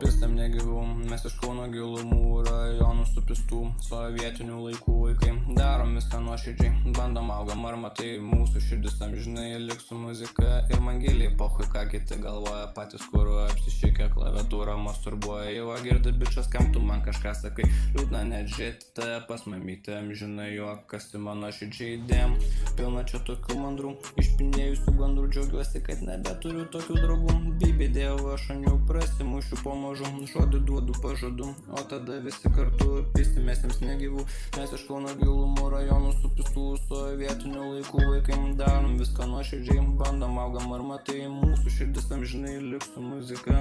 pistam negyvų, mes iš Kauno gilumų rajonų supistų, sovietinių laikų vaikai. Darom viską nuoširdžiai, bandom augam ar matai, mūsų širdis amžinai liks su muzika. Ir man giliai pochui, ką kiti galvoja, patys kuru apsišykę klaviatūrą masturbuoja. Jau girdi bičas, kam tu man kažką sakai, liūdna net žiūrėti tave pas mamytę, amžinai juokasi mano širdžiai idėjom. Pilna čia tokių mandrų, išpinėjusių gandrų, džiaugiuosi, kad nebeturiu tokių draugų. Bibė dėjau, aš ant jų prasimušiu pamažu, žodį duodu pažadu, o tada visi kartu pisimės jiems negyvų. Mes iš Kauno gilumų rajonų supistų, sovietinių laikų vaikai. Darom viską nuoširdžiai, bandom augam ar matai, mūsų širdis amžinai liks su muzika.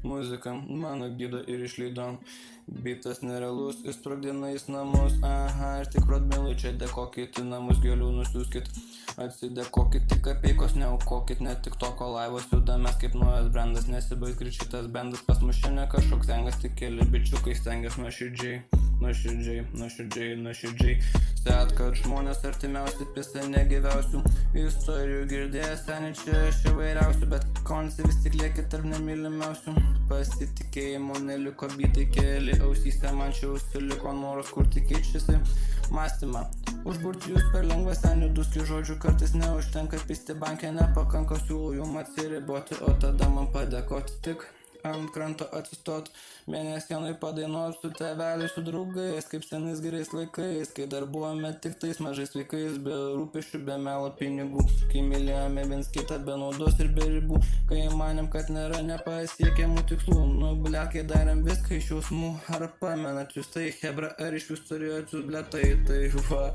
Muzika mano gydo ir išleido, bitas nerealus, įsprogdina į namus. Ir tik rodmilai čia dėkokit, į namus gėlių nusiųskit, atsidėkokit, tik apeikos neaukokit, ne tik toko laivos juda, mes kaip naujas brandas, nesibaigs greit šitas bendas, pas mus šiandien kažkoks stengas, tik keli bičiukai stengias nuoširdžiai. Set, kad žmonės artimiausi pisa negyviausių istorijų girdėję seniai čia aš įvairiausių, bet konci vis tik lieki tarp nemylimiausių. Pasitikėjimo neliko, bitai keli ausyse, man čia užsiliko noras kurti keičiasi mąstymą. Užburti jūs per lengva senių duskių žodžių, kartais neužtenka pisti bankę, nepakanka, siūlau jum atsiriboti, o tada man padėkoti tik ant kranto atsistot, mėnesienai padainuot su tėveliais, su draugais, kaip senais gerais laikais, kai dar buvome tik tais mažais vaikais, be rūpesčių, be melo pinigų, kai mylėjome viens kitą be naudos ir be ribų, kai manėm, kad nėra nepasiekiamų tikslų, bliakai darėm viską iš jausmų. Ar pamenat jūs tai, hebra, ar iš jūs turėjot jūs bletai, tai va.